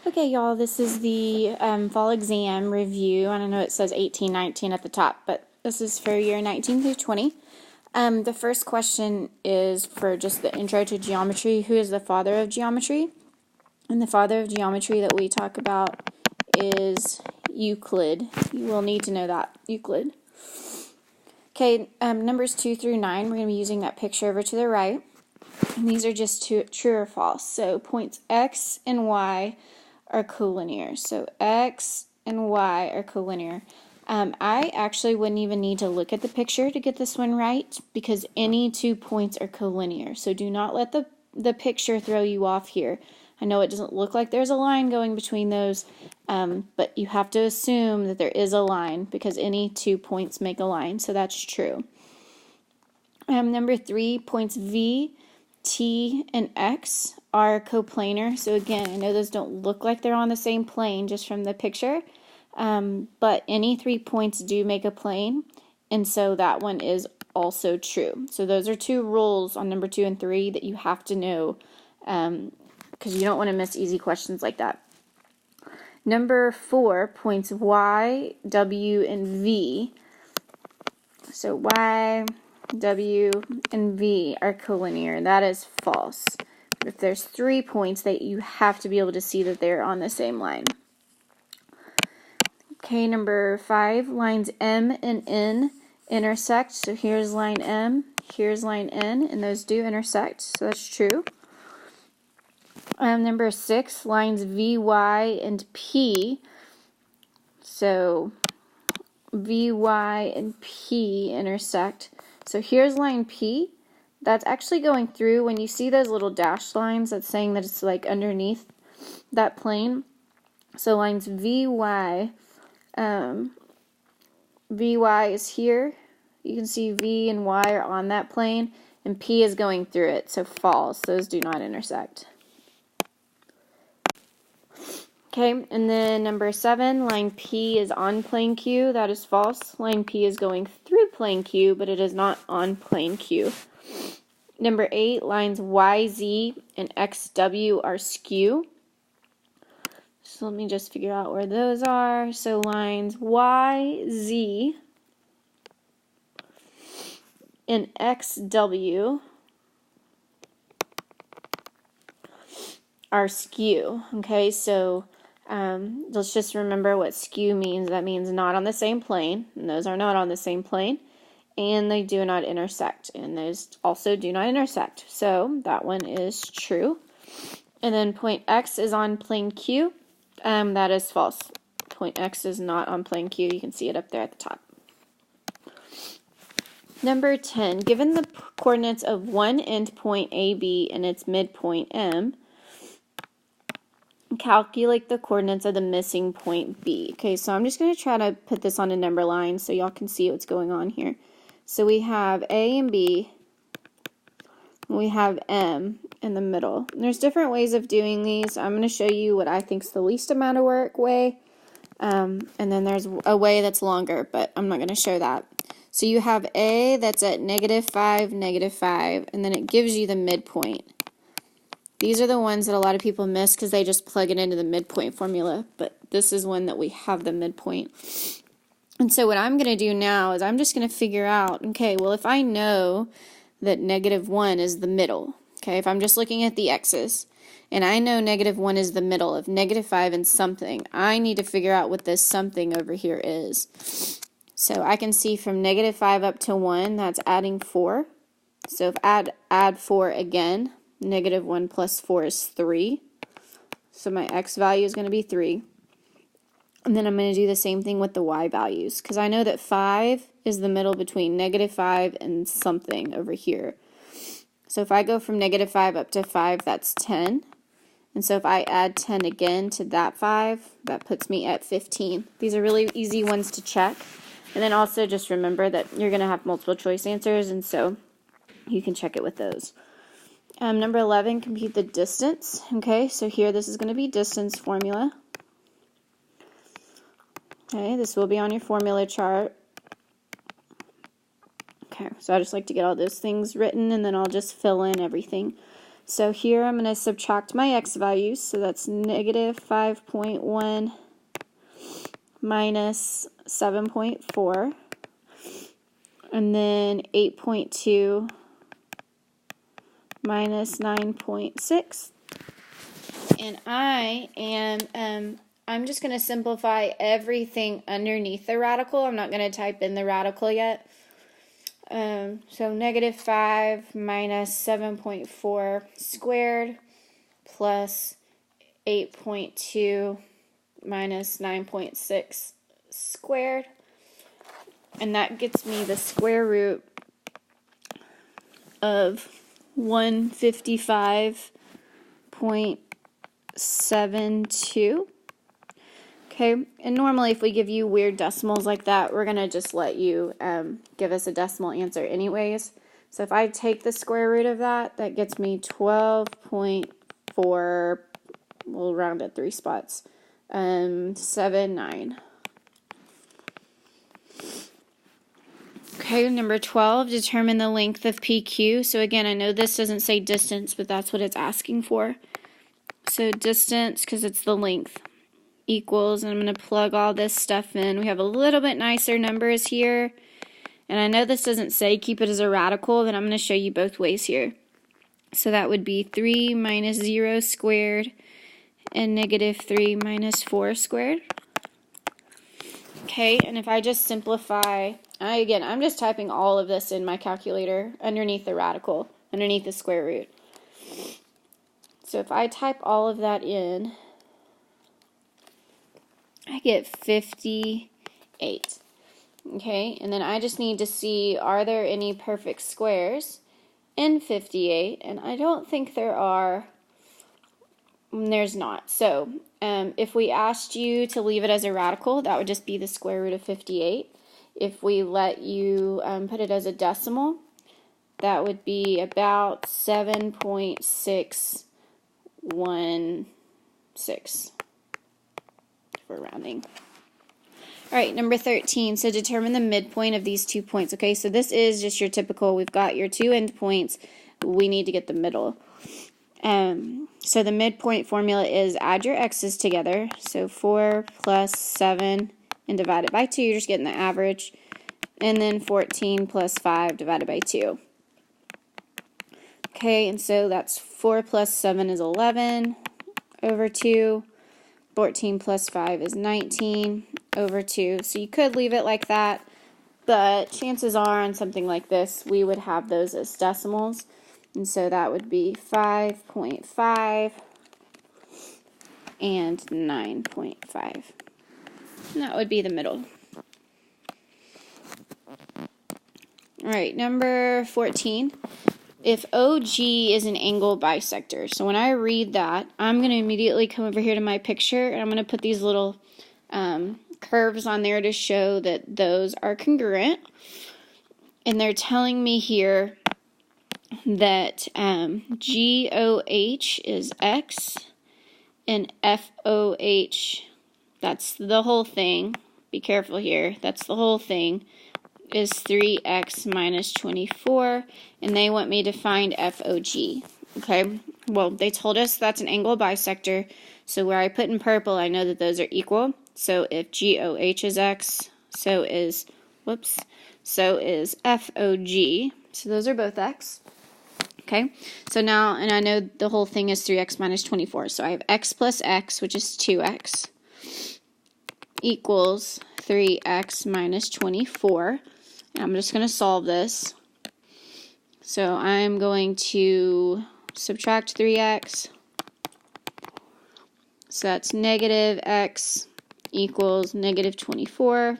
Okay, y'all, this is the fall exam review, and I know it says 18-19 at the top, but this is for year 19 through 20. The first question is for just the intro to geometry. Who is the father of geometry? And the father of geometry that we talk about is Euclid. You will need to know that, Euclid. Okay, numbers 2 through 9, we're going to be using that picture over to the right. And these are just true or false. So points X and Y are collinear. So X and Y are collinear. I actually wouldn't even need to look at the picture to get this one right because any 2 points are collinear. So do not let the picture throw you off here. I know it doesn't look like there's a line going between those, but you have to assume that there is a line because any 2 points make a line. So that's true. Number 3, points V, T, and X are coplanar. So again, I know those don't look like they're on the same plane just from the picture, but any 3 points do make a plane, and so that one is also true. So those are 2 rules on number 2 and 3 that you have to know because you don't want to miss easy questions like that. Number 4, points Y, W, and V. So Y, W, and V are collinear. That is false. If there's 3 points, that you have to be able to see that they're on the same line. Okay, number 5, lines M and N intersect. So here's line M, here's line N, and those do intersect. So that's true. Number 6, lines V, Y, and P. So V, Y, and P intersect. So here's line P. That's actually going through, when you see those little dashed lines, that's saying that it's like underneath that plane. So lines VY, VY is here. You can see V and Y are on that plane, and P is going through it, so false. Those do not intersect. Okay, and then number 7, line P is on plane Q. That is false. Line P is going through plane Q, but it is not on plane Q. Number 8, lines YZ and XW are skew. So let me just figure out where those are. So lines YZ and XW are skew. Okay, so let's just remember what skew means. That means not on the same plane, and those are not on the same plane, and they do not intersect, and those also do not intersect. So that one is true. And then point X is on plane Q. That is false. Point X is not on plane Q. You can see it up there at the top. Number 10, given the coordinates of one endpoint AB and its midpoint M, calculate the coordinates of the missing point B. Okay, so I'm just going to try to put this on a number line so y'all can see what's going on here. So we have A and B, and we have M in the middle. And there's different ways of doing these. I'm going to show you what I think is the least amount of work way, and then there's a way that's longer, but I'm not going to show that. So you have A that's at -5, -5, and then it gives you the midpoint. These are the ones that a lot of people miss because they just plug it into the midpoint formula, but this is one that we have the midpoint. And so what I'm going to do now is I'm just going to figure out, okay, well, if I know that -1 is the middle, okay, if I'm just looking at the x's, and I know -1 is the middle of -5 and something, I need to figure out what this something over here is. So I can see from -5 up to 1, that's adding 4. So if add 4 again, -1 plus 4 is 3. So my x value is going to be 3. And then I'm going to do the same thing with the y values, because I know that 5 is the middle between -5 and something over here. So if I go from -5 up to 5, that's 10. And so if I add 10 again to that 5, that puts me at 15. These are really easy ones to check. And then also just remember that you're going to have multiple choice answers, and so you can check it with those. Number 11, compute the distance. Okay, so here this is going to be distance formula. Okay, this will be on your formula chart. Okay, so I just like to get all those things written, and then I'll just fill in everything. So here I'm going to subtract my x values. So that's negative 5.1 minus 7.4. And then 8.2 minus 9.6. And I'm just going to simplify everything underneath the radical. I'm not going to type in the radical yet. So negative 5 minus 7.4 squared plus 8.2 minus 9.6 squared. And that gets me the square root of 155.72. Okay, and normally if we give you weird decimals like that, we're going to just let you give us a decimal answer anyways. So if I take the square root of that, that gets me 12.4, we'll round it 3 spots, 79. Okay, number 12, determine the length of PQ. So again, I know this doesn't say distance, but that's what it's asking for. So distance, because it's the length, equals, and I'm going to plug all this stuff in. We have a little bit nicer numbers here. And I know this doesn't say keep it as a radical, but I'm going to show you both ways here. So that would be 3 minus 0 squared and negative 3 minus 4 squared. Okay, and if I just simplify, again, I'm just typing all of this in my calculator underneath the radical, underneath the square root. So if I type all of that in, I get 58. Okay, and then I just need to see, are there any perfect squares in 58? And I don't think there are. There's not. So if we asked you to leave it as a radical, that would just be the square root of 58. If we let you put it as a decimal, that would be about 7.616 for rounding. All right, number 13. So determine the midpoint of these 2 points. Okay, so this is just your typical. We've got your 2 endpoints. We need to get the middle. So the midpoint formula is add your x's together. So 4 plus 7 and divide it by 2. You're just getting the average. And then 14 plus 5 divided by 2. Okay, and so that's 4 plus 7 is 11 over 2. 14 plus 5 is 19 over 2. So you could leave it like that, but chances are on something like this, we would have those as decimals. And so that would be 5.5 and 9.5. And that would be the middle. All right, number 14. If OG is an angle bisector. So when I read that, I'm going to immediately come over here to my picture, and I'm going to put these little curves on there to show that those are congruent. And they're telling me here that GOH is X and FOH, that's the whole thing. Be careful here. That's the whole thing. Is 3x minus 24, and they want me to find FOG. Okay, well, they told us that's an angle bisector, so where I put in purple, I know that those are equal. So if GOH is x, so is FOG. So those are both x. Okay, so now, and I know the whole thing is 3x minus 24, so I have x plus x, which is 2x, equals 3x minus 24. I'm just going to solve this. So I'm going to subtract 3x. So that's negative x equals negative 24.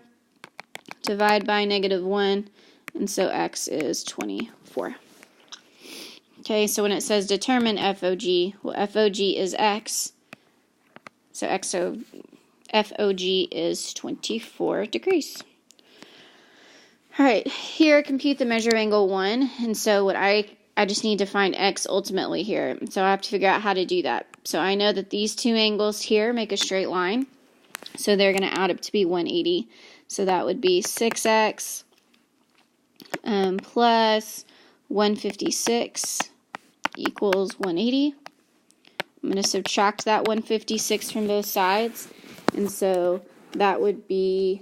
Divide by negative 1. And so x is 24. Okay, so when it says determine FOG, well, FOG is x. So FOG is 24 degrees. All right, here compute the measure of angle 1, and so what I just need to find x ultimately here, so I have to figure out how to do that. So I know that these two angles here make a straight line, so they're going to add up to be 180. So that would be 6x plus 156 equals 180. I'm going to subtract that 156 from both sides, and so that would be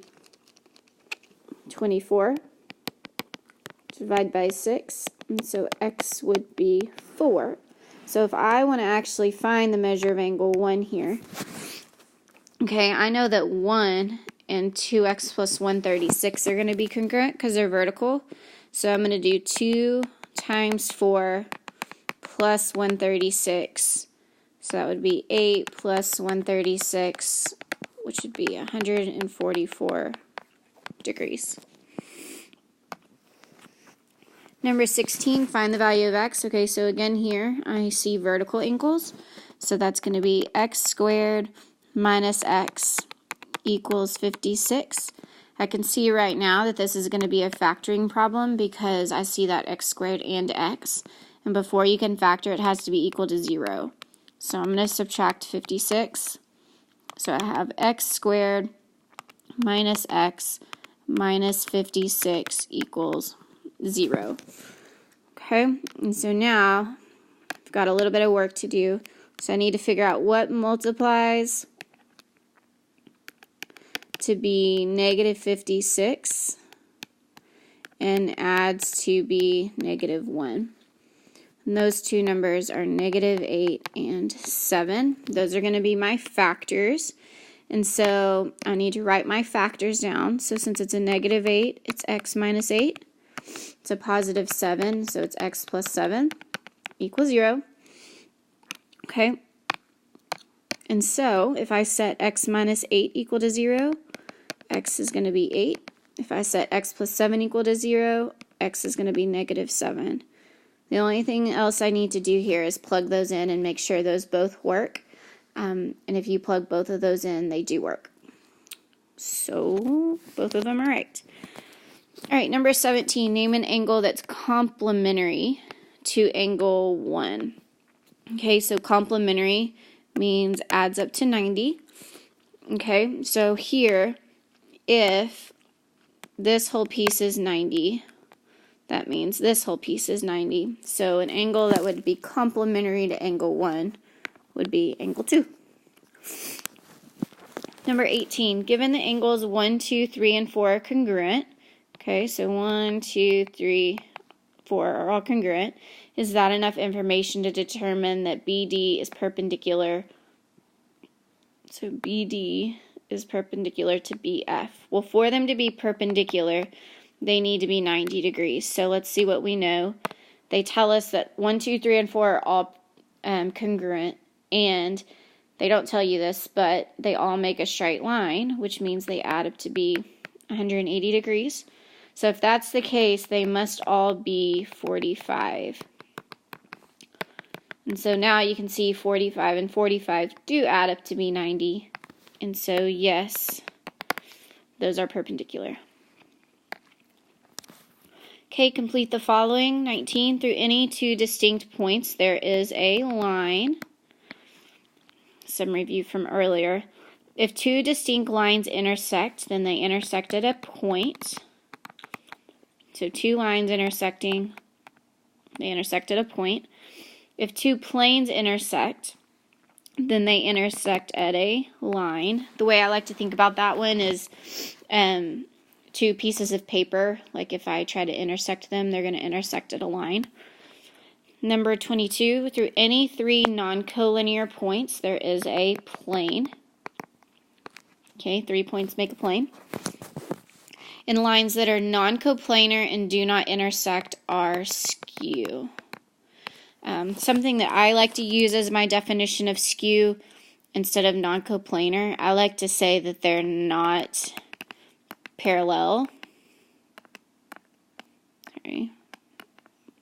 24 divided by 6, and so x would be 4. So if I want to actually find the measure of angle 1 here, okay, I know that 1 and 2x plus 136 are going to be congruent because they're vertical. So I'm going to do 2 times 4 plus 136. So that would be 8 plus 136, which would be 144 degrees. Number 16, find the value of x. Okay, so again here I see vertical angles. So that's going to be x squared minus x equals 56. I can see right now that this is going to be a factoring problem because I see that x squared and x. And before you can factor, it has to be equal to 0. So I'm going to subtract 56. So I have x squared minus x minus 56 equals 0. Okay, and so now I've got a little bit of work to do. So I need to figure out what multiplies to be negative 56 and adds to be negative 1. And those two numbers are negative 8 and 7. Those are going to be my factors. And so I need to write my factors down. So since it's a negative 8, it's x minus 8. It's a positive 7, so it's x plus 7 equals 0. Okay. And so if I set x minus 8 equal to 0, x is going to be 8. If I set x plus 7 equal to 0, x is going to be negative 7. The only thing else I need to do here is plug those in and make sure those both work. And if you plug both of those in, they do work. So both of them are right. All right, number 17, name an angle that's complementary to angle 1. Okay, so complementary means adds up to 90. Okay, so here, if this whole piece is 90, that means this whole piece is 90. So an angle that would be complementary to angle 1 would be angle 2. Number 18, given the angles 1, 2, 3, and 4 are congruent, okay, so 1, 2, 3, 4 are all congruent, is that enough information to determine that BD is perpendicular? So BD is perpendicular to BF. Well, for them to be perpendicular, they need to be 90 degrees. So let's see what we know. They tell us that 1, 2, 3, and 4 are all congruent, and they don't tell you this, but they all make a straight line, which means they add up to be 180 degrees. So if that's the case, they must all be 45. And so now you can see 45 and 45 do add up to be 90. And so yes, those are perpendicular. Okay, complete the following. 19, through any two distinct points, there is a line. Some review from earlier. If two distinct lines intersect, then they intersect at a point. So two lines intersecting, they intersect at a point. If two planes intersect, then they intersect at a line. The way I like to think about that one is two pieces of paper. Like if I try to intersect them, they're going to intersect at a line. Number 22, through any three non-collinear points, there is a plane. Okay, 3 points make a plane. And lines that are non-coplanar and do not intersect are skew. Something that I like to use as my definition of skew instead of non-coplanar, I like to say that they're not parallel. Sorry.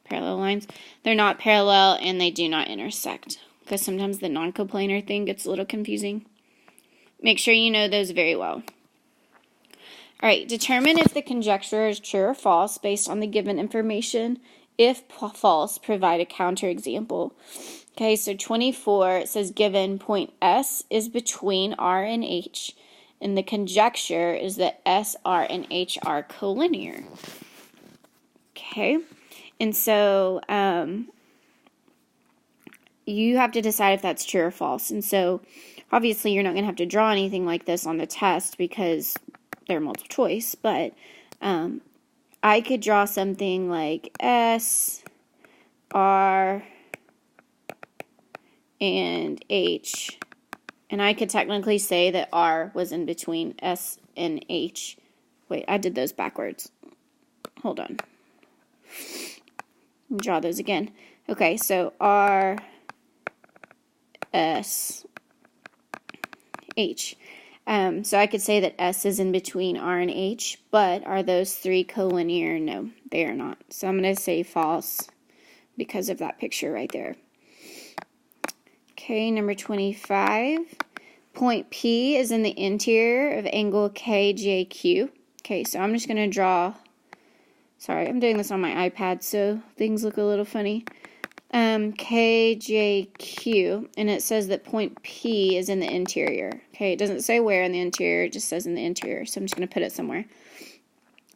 Parallel lines. They're not parallel and they do not intersect. Because sometimes the non-coplanar thing gets a little confusing. Make sure you know those very well. Alright, determine if the conjecture is true or false based on the given information. If false, provide a counterexample. Okay, so 24, it says given point S is between R and H, and the conjecture is that S, R, and H are collinear. Okay, and so you have to decide if that's true or false. And so obviously you're not going to have to draw anything like this on the test because they're multiple choice, but I could draw something like S, R, and H, and I could technically say that R was in between S and H. Wait, I did those backwards. Hold on. Draw those again. Okay, so R, S, H. So I could say that S is in between R and H, but are those three collinear? No, they are not. So I'm going to say false because of that picture right there. Okay, number 25. Point P is in the interior of angle KJQ. Okay, so I'm just going to draw. Sorry, I'm doing this on my iPad, so things look a little funny. KJQ, and it says that point P is in the interior. Okay, it doesn't say where in the interior, it just says in the interior, so I'm just going to put it somewhere.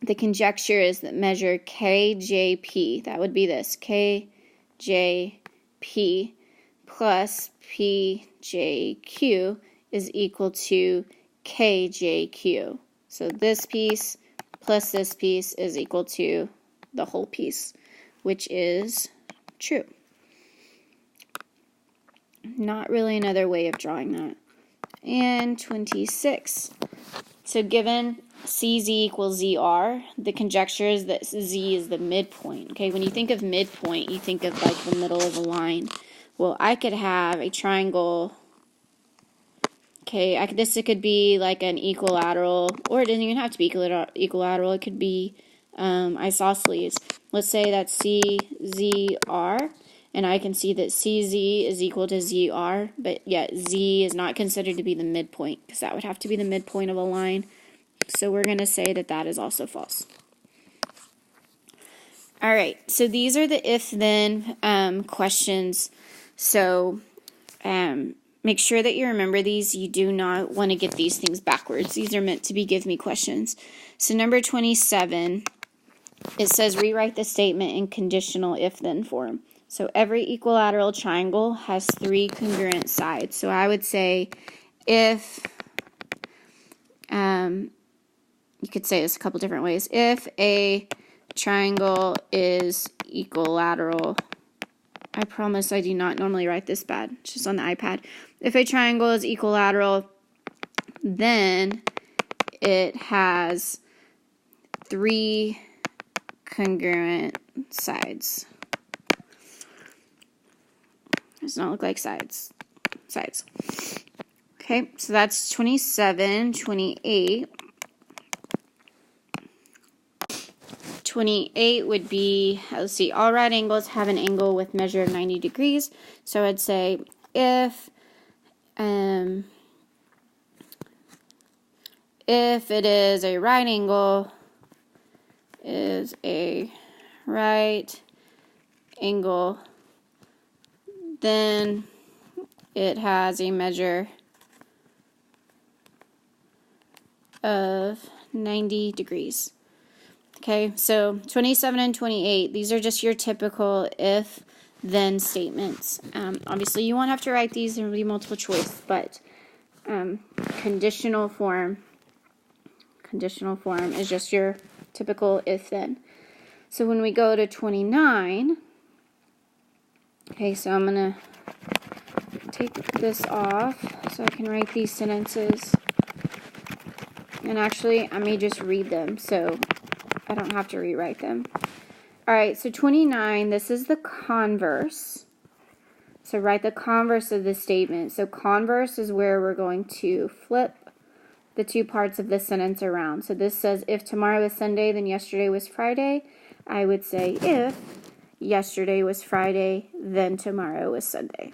The conjecture is that measure KJP, that would be this, KJP plus PJQ is equal to KJQ. So this piece plus this piece is equal to the whole piece, which is true. Not really another way of drawing that. And 26. So given CZ equals ZR, the conjecture is that Z is the midpoint. Okay, when you think of midpoint, you think of like the middle of a line. Well, I could have a triangle. Okay, this could be like an equilateral, or it doesn't even have to be equilateral. It could be isosceles. Let's say that's CZR. And I can see that CZ is equal to ZR, but yet Z is not considered to be the midpoint, because that would have to be the midpoint of a line. So we're going to say that that is also false. All right, so these are the if-then questions. So make sure that you remember these. You do not want to get these things backwards. These are meant to be give me questions. So number 27, it says rewrite the statement in conditional if-then form. So every equilateral triangle has three congruent sides. So I would say if, you could say this a couple different ways. If a triangle is equilateral, I promise I do not normally write this bad, it's just on the iPad. If a triangle is equilateral, then it has three congruent sides. Does not look like sides. Okay, so that's 27, 28. 28 would be, let's see, all right angles have an angle with measure of 90 degrees. So I'd say if it is a right angle, then it has a measure of 90 degrees. Okay, so 27 and 28, these are just your typical if-then statements. Obviously, you won't have to write these, there will be multiple choice, but conditional form is just your typical if-then. So when we go to 29, okay, so I'm going to take this off so I can write these sentences. And actually, I may just read them so I don't have to rewrite them. All right, so 29, this is the converse. So write the converse of the statement. So converse is where we're going to flip the two parts of the sentence around. So this says, if tomorrow is Sunday, then yesterday was Friday. I would say, if yesterday was Friday, then tomorrow was Sunday.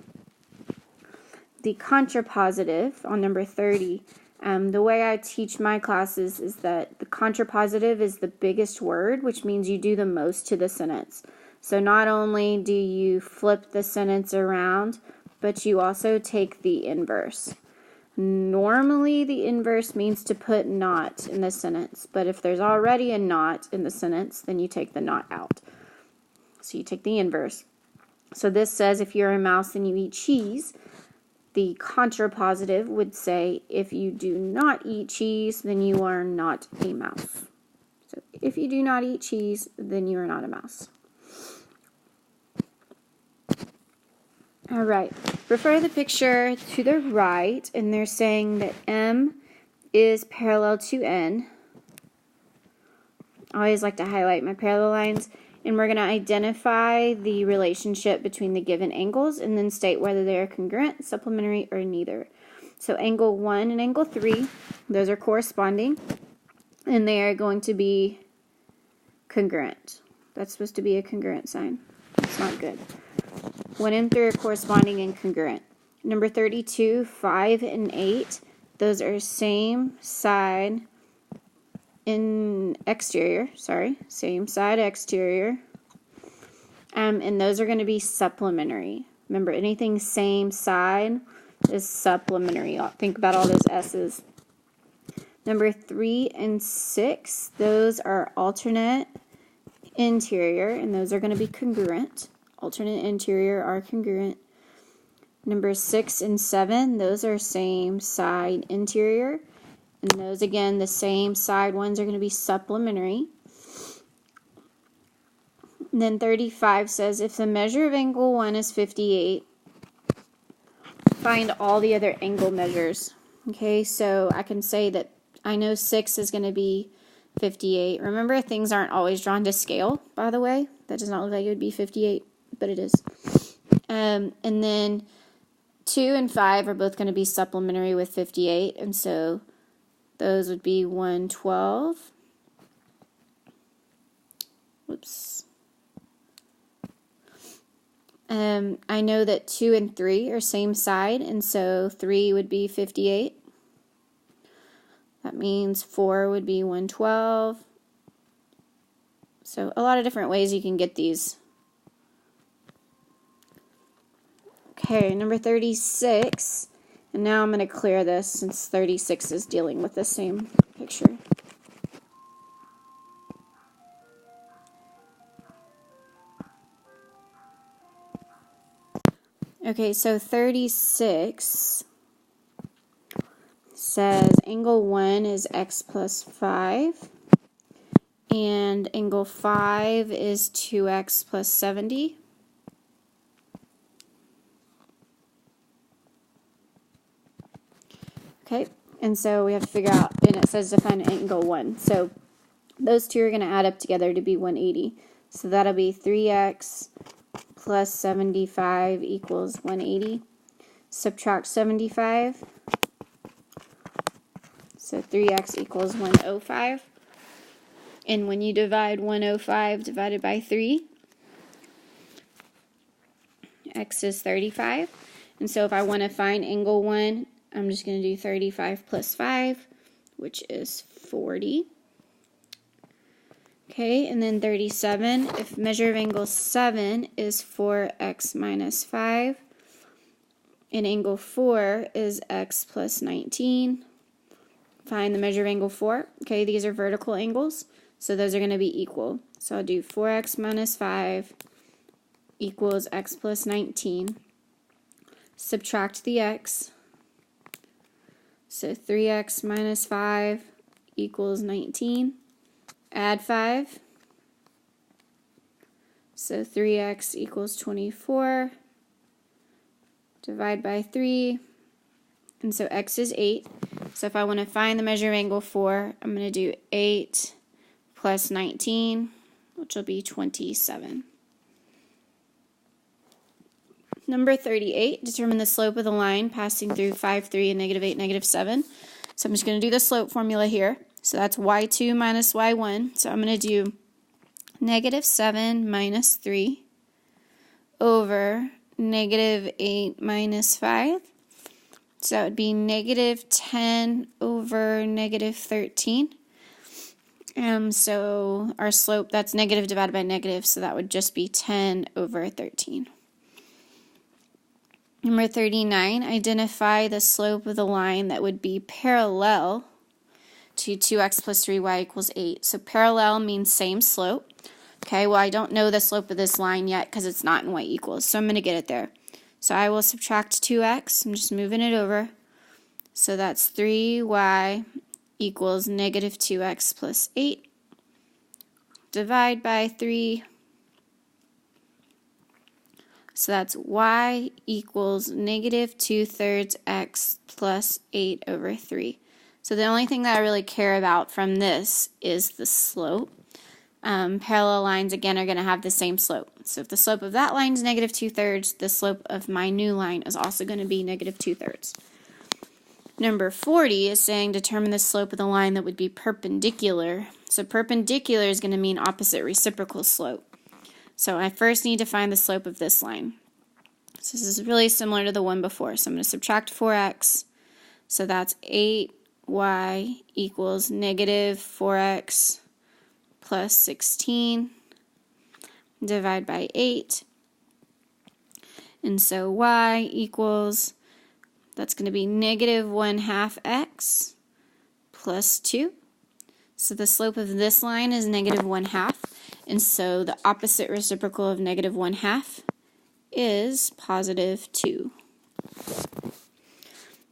The contrapositive on number 30, the way I teach my classes is that the contrapositive is the biggest word, which means you do the most to the sentence. So not only do you flip the sentence around, but you also take the inverse. Normally, the inverse means to put not in the sentence, but if there's already a not in the sentence, then you take the not out. So you take the inverse. So this says if you're a mouse and you eat cheese. The contrapositive would say if you do not eat cheese, then you are not a mouse. So if you do not eat cheese, then you are not a mouse. All right, refer the picture to the right, and they're saying that M is parallel to N. I always like to highlight my parallel lines, and we're going to identify the relationship between the given angles and then state whether they are congruent, supplementary, or neither. So angle 1 and angle 3, those are corresponding, and they are going to be congruent. That's supposed to be a congruent sign. It's not good. 1 and 3 are corresponding and congruent. Number 32, 5 and 8, those are same side in exterior, same side exterior, and those are going to be supplementary. Remember, anything same side is supplementary. Think about all those S's. Number 3 and 6, those are alternate interior, and those are going to be congruent. Alternate interior are congruent. Number 6 and 7, those are same side interior. And those, again, the same side ones are going to be supplementary. And then 35 says, if the measure of angle 1 is 58, find all the other angle measures. Okay, so I can say that I know 6 is going to be 58. Remember, things aren't always drawn to scale, by the way. That does not look like it would be 58, but it is. And then 2 and 5 are both going to be supplementary with 58, and so those would be 112. Whoops. I know that 2 and 3 are same side, and so 3 would be 58. That means 4 would be 112. So a lot of different ways you can get these. Okay, number 36. And now I'm going to clear this since 36 is dealing with the same picture. Okay, so 36 says angle 1 is x plus 5, and angle 5 is 2x plus 70. Okay, and so we have to figure out, and it says to find angle 1. So those two are going to add up together to be 180. So that'll be 3x plus 75 equals 180. Subtract 75. So 3x equals 105. And when you divide 105 divided by 3, x is 35. And so if I want to find angle 1, I'm just going to do 35 plus 5, which is 40. Okay, and then 37, if measure of angle 7 is 4x minus 5, and angle 4 is x plus 19, find the measure of angle 4. Okay, these are vertical angles, so those are going to be equal. So I'll do 4x minus 5 equals x plus 19. Subtract the x. So 3x minus 5 equals 19. Add 5. So 3x equals 24. Divide by 3. And so x is 8. So if I want to find the measure of angle 4, I'm going to do 8 plus 19, which will be 27. Number 38, determine the slope of the line passing through 5, 3, and negative 8, negative 7. So I'm just going to do the slope formula here. So that's y2 minus y1. So I'm going to do negative 7 minus 3 over negative 8 minus 5. So that would be negative 10 over negative 13. So our slope, that's negative divided by negative, so that would just be 10 over 13. Number 39, identify the slope of the line that would be parallel to 2x plus 3y equals 8. So parallel means same slope. Okay, well, I don't know the slope of this line yet because it's not in y equals, so I'm going to get it there. So I will subtract 2x. I'm just moving it over. So that's 3y equals negative 2x plus 8. Divide by 3. So that's y equals negative 2/3 x plus 8 over 3. So the only thing that I really care about from this is the slope. Parallel lines, again, are going to have the same slope. So if the slope of that line is negative 2/3, the slope of my new line is also going to be negative 2/3. Number 40 is saying determine the slope of the line that would be perpendicular. So perpendicular is going to mean opposite reciprocal slope. So I first need to find the slope of this line. So this is really similar to the one before. So I'm going to subtract 4x. So that's 8y equals negative 4x plus 16. Divide by 8. And so y equals, that's going to be negative 1/2 x plus 2. So the slope of this line is negative 1/2. And so the opposite reciprocal of negative 1/2 is positive 2.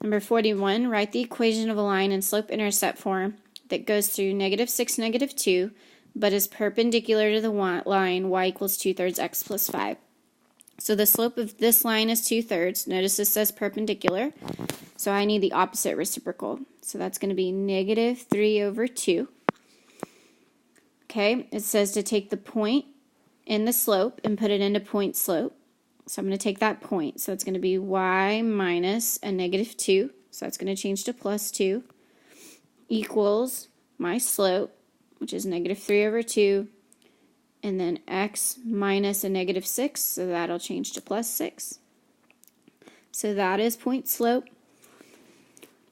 Number 41, write the equation of a line in slope-intercept form that goes through negative 6, negative 2, but is perpendicular to the line y equals 2/3 x plus 5. So the slope of this line is 2/3. Notice this says perpendicular. So I need the opposite reciprocal. So that's going to be negative 3 over 2. Okay, it says to take the point in the slope and put it into point slope. So I'm going to take that point. So it's going to be y minus a negative 2. So that's going to change to plus 2 equals my slope, which is negative 3 over 2. And then x minus a negative 6. So that'll change to plus 6. So that is point slope.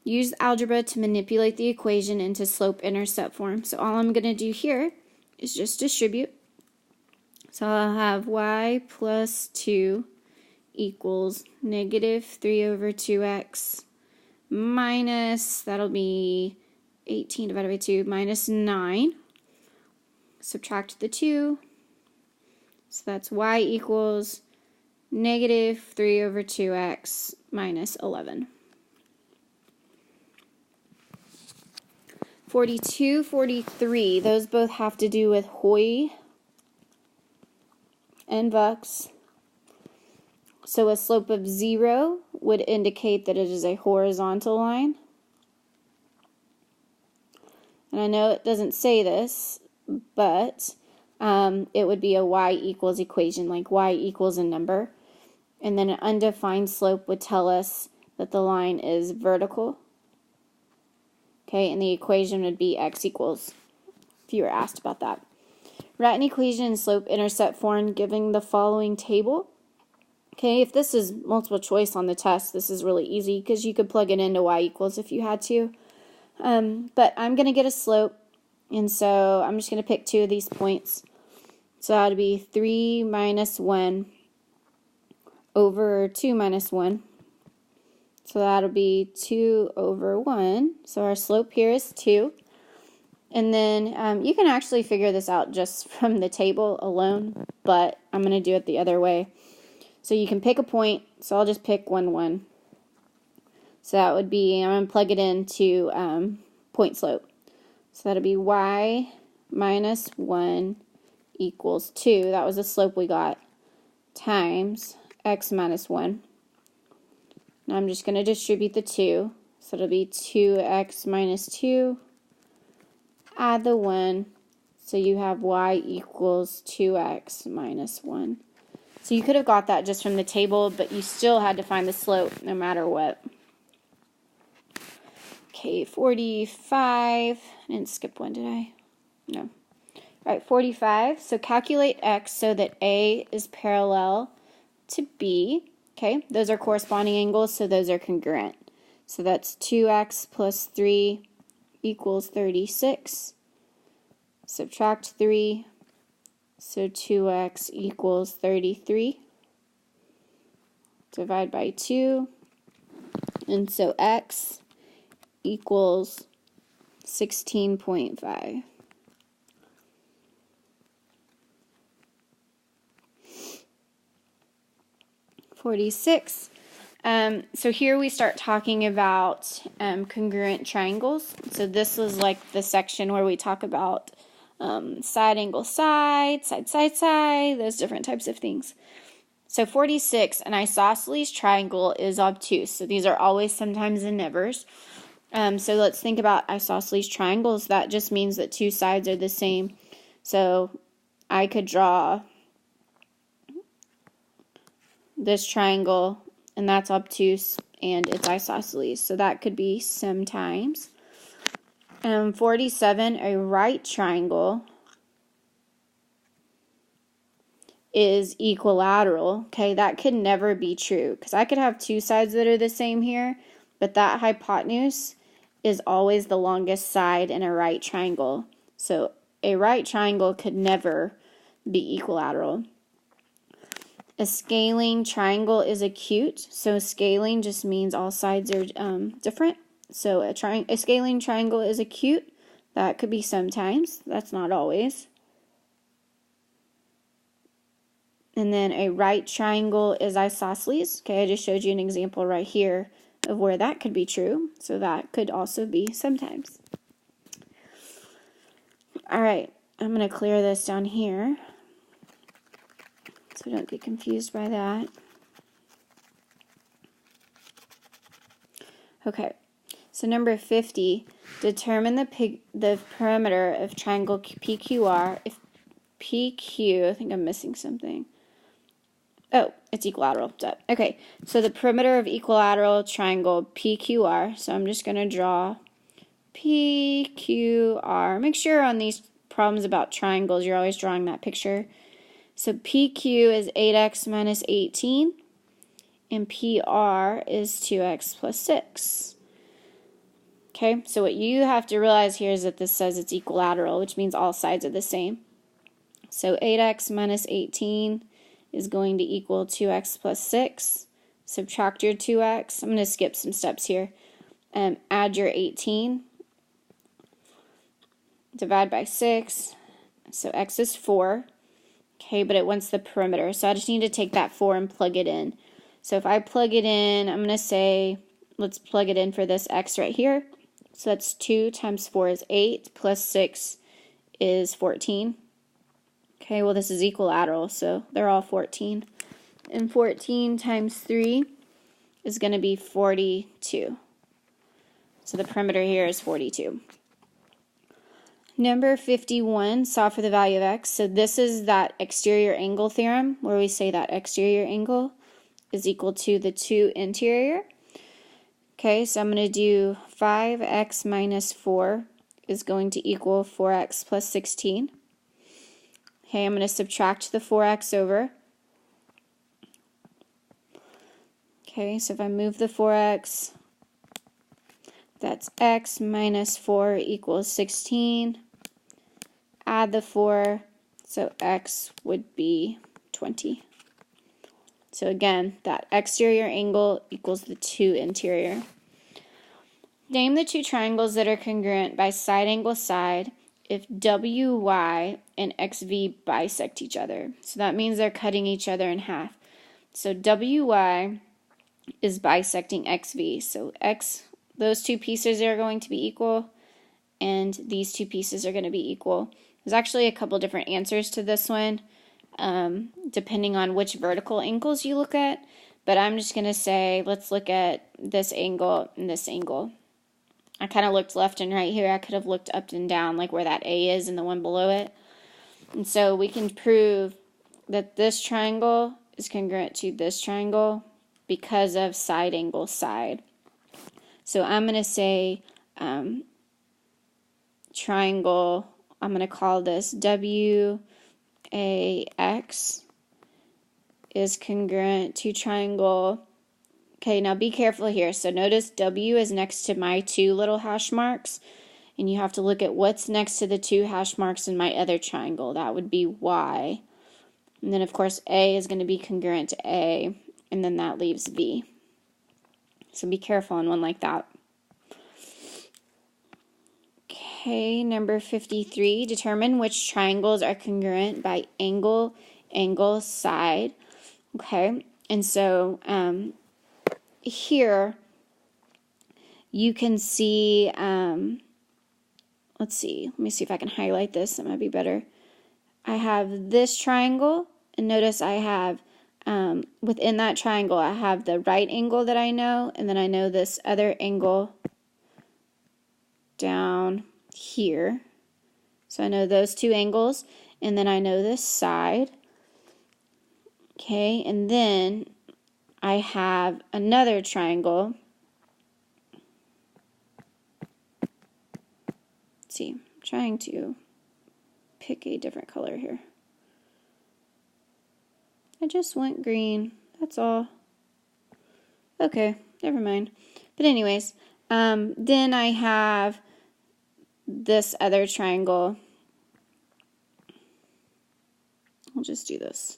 Use algebra to manipulate the equation into slope-intercept form. So all I'm going to do here is just distribute. So I'll have y plus 2 equals negative 3 over 2x minus, that'll be 18 divided by 2, minus 9. Subtract the 2. So that's y equals negative 3 over 2x minus 11. 42, 43, those both have to do with Hoy and Vux. So a slope of 0 would indicate that it is a horizontal line. And I know it doesn't say this, but it would be a y equals equation, like y equals a number. And then an undefined slope would tell us that the line is vertical. Okay, and the equation would be x equals, if you were asked about that. Write an equation in slope-intercept form giving the following table. Okay, if this is multiple choice on the test, this is really easy because you could plug it into y equals if you had to. But I'm going to get a slope, and so I'm just going to pick 2 of these points. So that would be 3 minus 1 over 2 minus 1. So that'll be 2 over 1. So our slope here is 2. And then you can actually figure this out just from the table alone, but I'm going to do it the other way. So you can pick a point. So I'll just pick 1, 1. So that would be, I'm going to plug it into point slope. So that'll be y minus 1 equals 2. That was the slope we got, times x minus 1. Now I'm just going to distribute the 2. So it'll be 2x minus 2. Add the 1. So you have y equals 2x minus 1. So you could have got that just from the table, but you still had to find the slope no matter what. Okay, 45. I didn't skip one, did I? No. All right, 45. So calculate x so that A is parallel to B. Okay, those are corresponding angles, so those are congruent. So that's 2x plus 3 equals 36. Subtract 3. So 2x equals 33. Divide by 2. And so x equals 16.5. 46. So here we start talking about congruent triangles. So this was like the section where we talk about side angle side, side, those different types of things. So 46, an isosceles triangle is obtuse. So these are always, sometimes, and nevers. So let's think about isosceles triangles. That just means that two sides are the same. So I could draw this triangle, and that's obtuse, and it's isosceles. So that could be sometimes. 47, a right triangle is equilateral. Okay, that could never be true, because I could have two sides that are the same here, but that hypotenuse is always the longest side in a right triangle. So a right triangle could never be equilateral. A scaling triangle is acute. So scaling just means all sides are different. So a scaling triangle is acute. That could be sometimes. That's not always. And then a right triangle is isosceles. Okay, I just showed you an example right here of where that could be true. So that could also be sometimes. All right, I'm going to clear this down here so don't get confused by that. Okay, so number 50, determine the perimeter of triangle PQR if PQ, I think I'm missing something. Oh, it's equilateral. Okay, so the perimeter of equilateral triangle PQR, so I'm just going to draw PQR. Make sure on these problems about triangles, you're always drawing that picture. So PQ is 8x minus 18, and PR is 2x plus 6. Okay, so what you have to realize here is that this says it's equilateral, which means all sides are the same. So 8x minus 18 is going to equal 2x plus 6. Subtract your 2x. I'm going to skip some steps here. Add your 18. Divide by 6. So x is 4. Okay, but it wants the perimeter. So I just need to take that 4 and plug it in. So if I plug it in, I'm going to say, let's plug it in for this x right here. So that's 2 times 4 is 8, plus 6 is 14. Okay, well this is equilateral, so they're all 14. And 14 times 3 is going to be 42. So the perimeter here is 42. Number 51, solve for the value of x. So this is that exterior angle theorem where we say that exterior angle is equal to the 2 interior. Okay, so I'm going to do 5x minus 4 is going to equal 4x plus 16. Okay, I'm going to subtract the 4x over. Okay, so if I move the 4x, that's x minus 4 equals 16. Add the 4, so x would be 20. So again, that exterior angle equals the 2 interior. Name the two triangles that are congruent by side angle side if WY and XV bisect each other. So that means they're cutting each other in half. So WY is bisecting XV. So those two pieces are going to be equal, and these two pieces are going to be equal. There's actually a couple different answers to this one, depending on which vertical angles you look at. But I'm just going to say, let's look at this angle and this angle. I kind of looked left and right here. I could have looked up and down, like where that A is and the one below it. And so we can prove that this triangle is congruent to this triangle because of side angle side. So I'm going to say triangle, I'm going to call this WAX is congruent to triangle. Okay, now be careful here. So notice W is next to my two little hash marks, and you have to look at what's next to the two hash marks in my other triangle. That would be Y. And then, of course, A is going to be congruent to A, and then that leaves V. So be careful on one like that. Okay, number 53, determine which triangles are congruent by angle, side. Okay, And so here you can see, let's see, let me see if I can highlight this, that might be better. I have this triangle, and notice I have, within that triangle, I have the right angle that I know, and then I know this other angle down here. So I know those two angles, and then I know this side. Okay, and then I have another triangle. Let's see, I'm trying to pick a different color here. I just went green, that's all. Okay, never mind. But anyways, then I have this other triangle. I'll just do this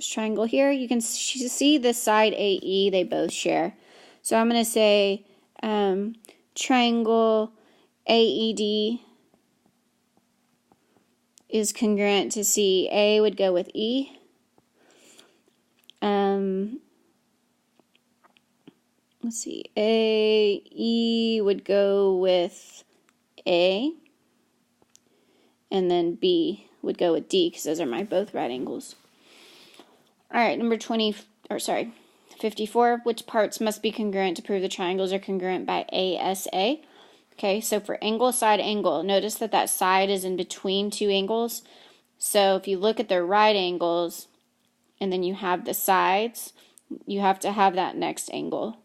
triangle here. You can see this side AE, they both share. So I'm going to say triangle AED is congruent to C. A would go with E. Let's see, AE would go with A, and then B would go with D, because those are my both right angles. All right, number 54, which parts must be congruent to prove the triangles are congruent by ASA? Okay, so for angle, side, angle, notice that that side is in between two angles. So if you look at the right angles, and then you have the sides, you have to have that next angle.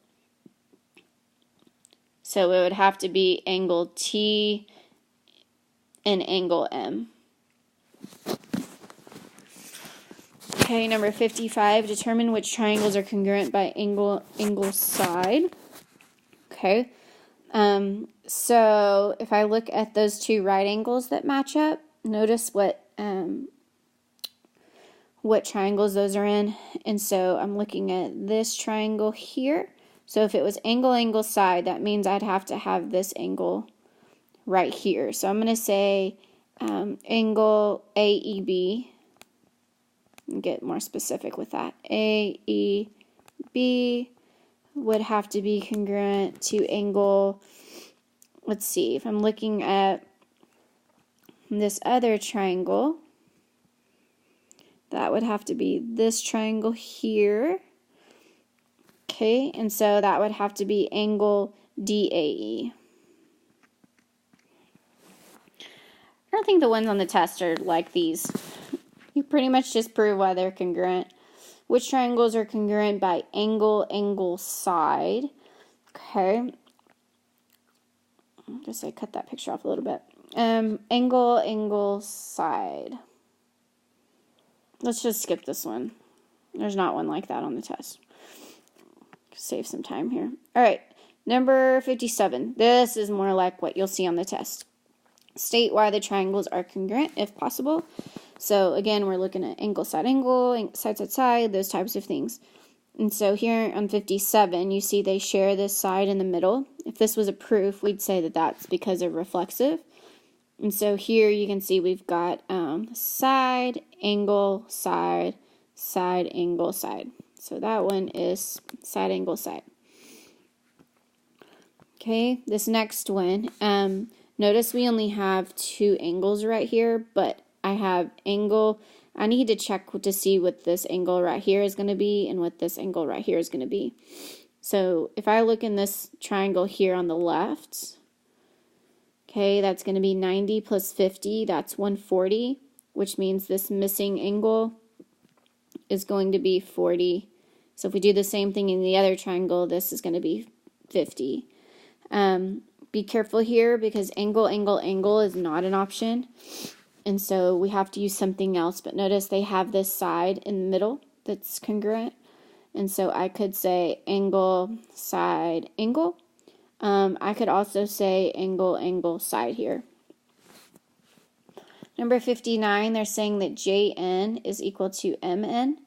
So it would have to be angle T and angle M. Okay, number 55, determine which triangles are congruent by angle side. Okay, so if I look at those two right angles that match up, notice what triangles those are in. And so I'm looking at this triangle here. So if it was angle side, that means I'd have to have this angle right here. So I'm going to say angle AEB. Get more specific with that. AEB would have to be congruent to angle, let's see, if I'm looking at this other triangle, that would have to be this triangle here. Okay, and so that would have to be angle DAE. I don't think the ones on the test are like these. You pretty much just prove why they're congruent. Which triangles are congruent by angle side? Okay. I guess I cut that picture off a little bit. Angle side. Let's just skip this one. There's not one like that on the test. Save some time here. All right, number 57. This is more like what you'll see on the test. State why the triangles are congruent, if possible. So again, we're looking at angle, side, side, those types of things. And so here on 57, you see they share this side in the middle. If this was a proof, we'd say that that's because of reflexive. And so here you can see we've got side, angle, side, angle, side. So that one is side, angle, side. Okay, this next one, notice we only have two angles right here, but I have angle. I need to check to see what this angle right here is going to be and what this angle right here is going to be. So if I look in this triangle here on the left, okay, that's going to be 90 plus 50, that's 140, which means this missing angle is going to be 40. So if we do the same thing in the other triangle, this is going to be 50. Be careful here because angle is not an option. And so we have to use something else. But notice they have this side in the middle that's congruent. And so I could say angle, side, angle. I could also say angle, side here. Number 59, they're saying that JN is equal to MN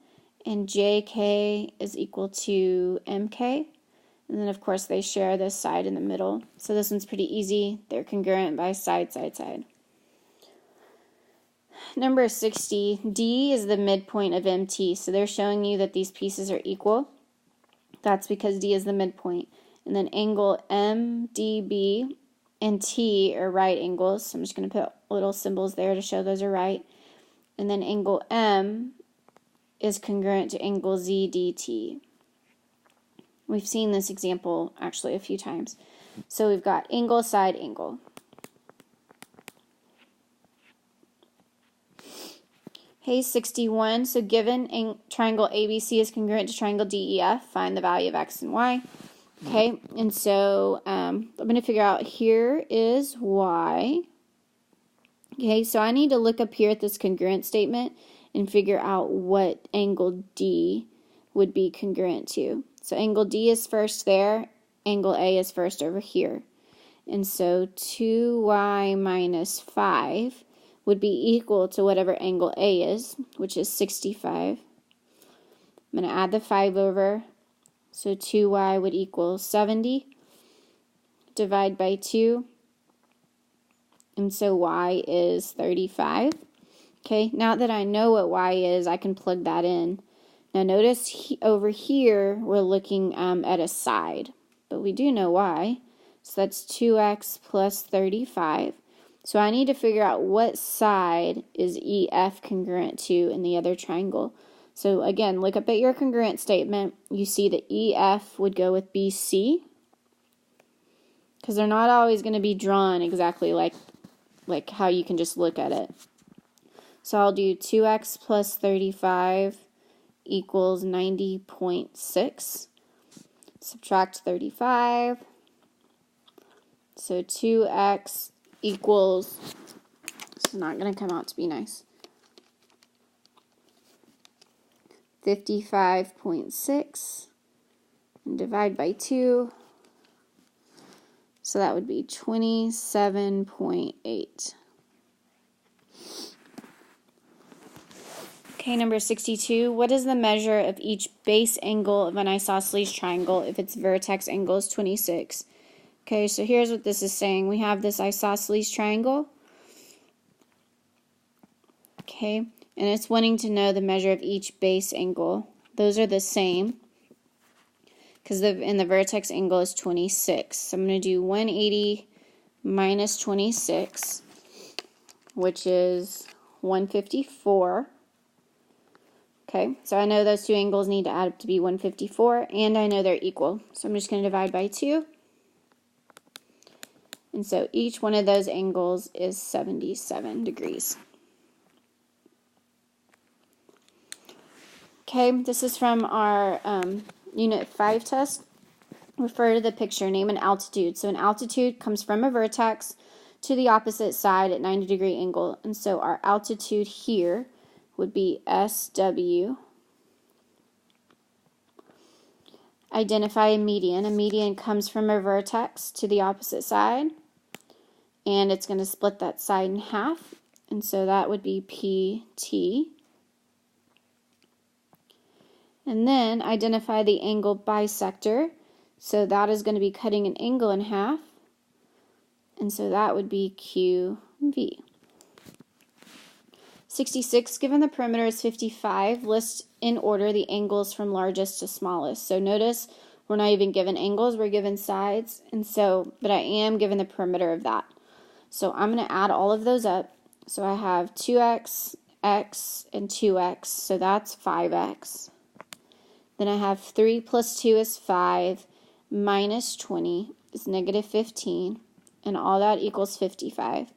and JK is equal to MK. And then, of course, they share this side in the middle. So this one's pretty easy. They're congruent by side. number 60, D is the midpoint of MT. So they're showing you that these pieces are equal. That's because D is the midpoint. And then angle MDB and T are right angles. So I'm just going to put little symbols there to show those are right. And then angle M is congruent to angle ZDT. We've seen this example actually a few times. So we've got angle, side, angle. Okay, 61. So given triangle ABC is congruent to triangle DEF, find the value of X and Y. Okay, and so I'm going to figure out here is Y. Okay, so I need to look up here at this congruent statement and figure out what angle D would be congruent to. So angle D is first there, angle A is first over here. And so 2y minus 5 would be equal to whatever angle A is, which is 65. I'm going to add the 5 over. So 2y would equal 70. Divide by 2. And so y is 35. Okay, now that I know what y is, I can plug that in. Now notice over here, we're looking at a side, but we do know y. So that's 2x plus 35. So I need to figure out what side is EF congruent to in the other triangle. So again, look up at your congruent statement. You see that EF would go with BC, because they're not always going to be drawn exactly like how you can just look at it. So I'll do 2x plus 35 equals 90.6. Subtract 35. So 2x equals, this is not going to come out to be nice, 55.6, and divide by 2. So that would be 27.8. Okay, number 62. What is the measure of each base angle of an isosceles triangle if its vertex angle is 26? Okay, so here's what this is saying. We have this isosceles triangle. Okay, and it's wanting to know the measure of each base angle. Those are the same, because the vertex angle is 26. So I'm going to do 180 minus 26, which is 154. Okay, so I know those two angles need to add up to be 154, and I know they're equal. So I'm just going to divide by 2. And so each one of those angles is 77 degrees. Okay, this is from our Unit 5 test. Refer to the picture, name an altitude. So an altitude comes from a vertex to the opposite side at 90-degree angle. And so our altitude here would be SW. Identify a median. A median comes from a vertex to the opposite side, and it's going to split that side in half. And so that would be PT. And then identify the angle bisector. So that is going to be cutting an angle in half. And so that would be QV. 66, given the perimeter is 55, list in order the angles from largest to smallest. So notice we're not even given angles, we're given sides. And so, but I am given the perimeter of that. So I'm going to add all of those up. So I have 2x, x, and 2x. So that's 5x. Then I have 3 plus 2 is 5, minus 20 is negative 15, and all that equals 55.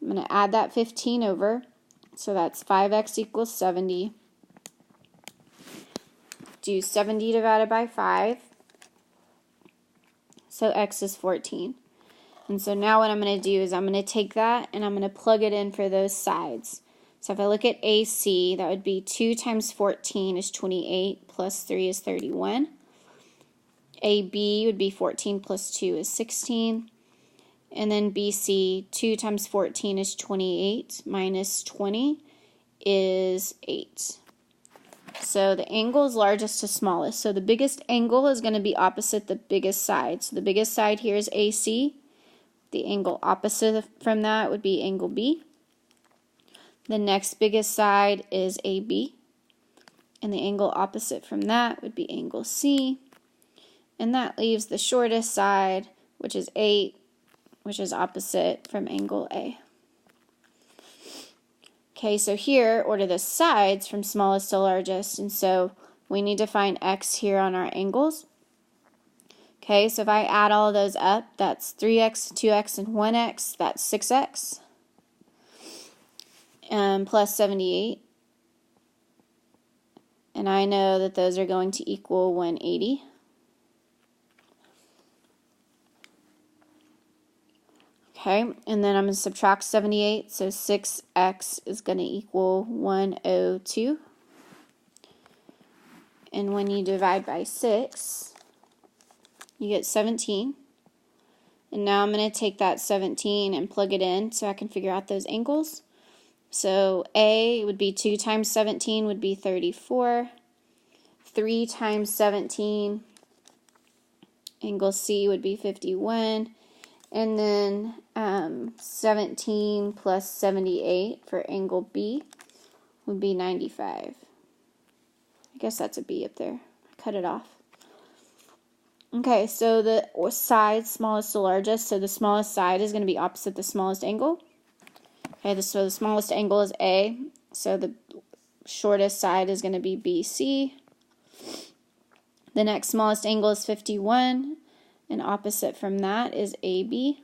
I'm going to add that 15 over, so that's 5x equals 70. Do 70 divided by 5, so x is 14. And so now what I'm going to do is I'm going to take that and I'm going to plug it in for those sides. So if I look at AC, that would be 2 times 14 is 28, plus 3 is 31. AB would be 14 plus 2 is 16. And then BC, 2 times 14 is 28, minus 20 is 8. So the angle is largest to smallest. So the biggest angle is going to be opposite the biggest side. So the biggest side here is AC. The angle opposite from that would be angle B. The next biggest side is AB, and the angle opposite from that would be angle C, and that leaves the shortest side, which is 8, which is opposite from angle A. Okay, so here, order the sides from smallest to largest, and so we need to find x here on our angles. Okay, so if I add all of those up, that's 3x, 2x, and 1x, that's 6x, plus 78. And I know that those are going to equal 180. Okay, and then I'm going to subtract 78, so 6x is going to equal 102. And when you divide by 6, you get 17. And now I'm going to take that 17 and plug it in so I can figure out those angles. So A would be 2 times 17 would be 34. 3 times 17, angle C would be 51. And then 17 plus 78 for angle B would be 95. I guess that's a B up there. I cut it off. Okay, so the side, smallest to largest, so the smallest side is going to be opposite the smallest angle. Okay, so the smallest angle is A, so the shortest side is going to be BC. The next smallest angle is 51, and opposite from that is AB.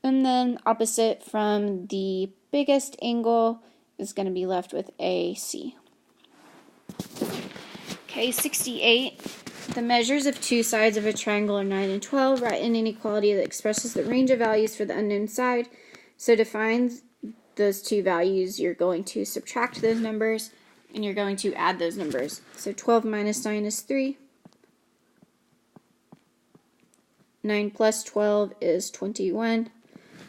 And then opposite from the biggest angle is going to be left with AC. Okay, 68. The measures of two sides of a triangle are 9 and 12. Write an inequality that expresses the range of values for the unknown side. So to find those two values, you're going to subtract those numbers, and you're going to add those numbers. So 12 minus 9 is 3. 9 plus 12 is 21.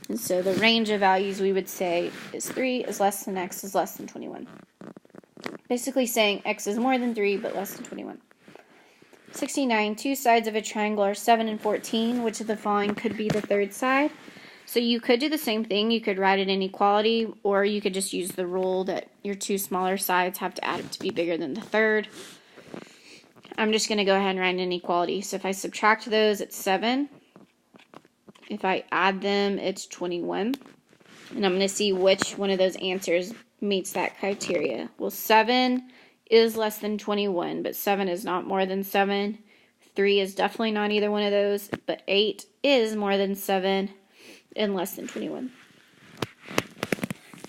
And so the range of values we would say is 3 is less than x is less than 21. Basically saying x is more than 3 but less than 21. 69. Two sides of a triangle are 7 and 14. Which of the following could be the third side? So you could do the same thing. You could write an inequality, or you could just use the rule that your two smaller sides have to add up to be bigger than the third. I'm just going to go ahead and write an inequality. So if I subtract those, it's 7. If I add them, it's 21. And I'm going to see which one of those answers meets that criteria. Well, 7 is less than 21, but 7 is not more than 7. 3 is definitely not either one of those, but 8 is more than 7 and less than 21.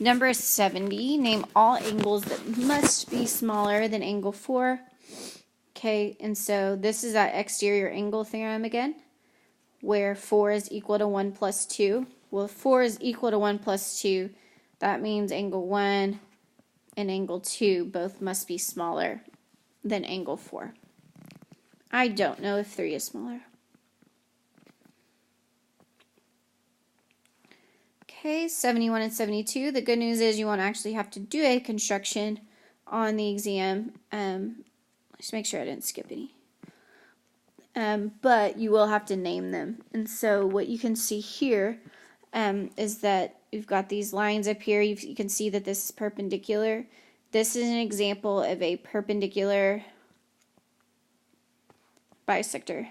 Number 70, name all angles that must be smaller than angle 4. Okay, and so this is that exterior angle theorem again, where 4 is equal to 1 plus 2. Well, if 4 is equal to 1 plus 2, that means angle 1 and angle 2 both must be smaller than angle 4. I don't know if 3 is smaller. Okay, 71 and 72. The good news is you won't actually have to do a construction on the exam. Let's make sure I didn't skip any. But you will have to name them. And so what you can see here is that we've got these lines up here. You can see that this is perpendicular. This is an example of a perpendicular bisector.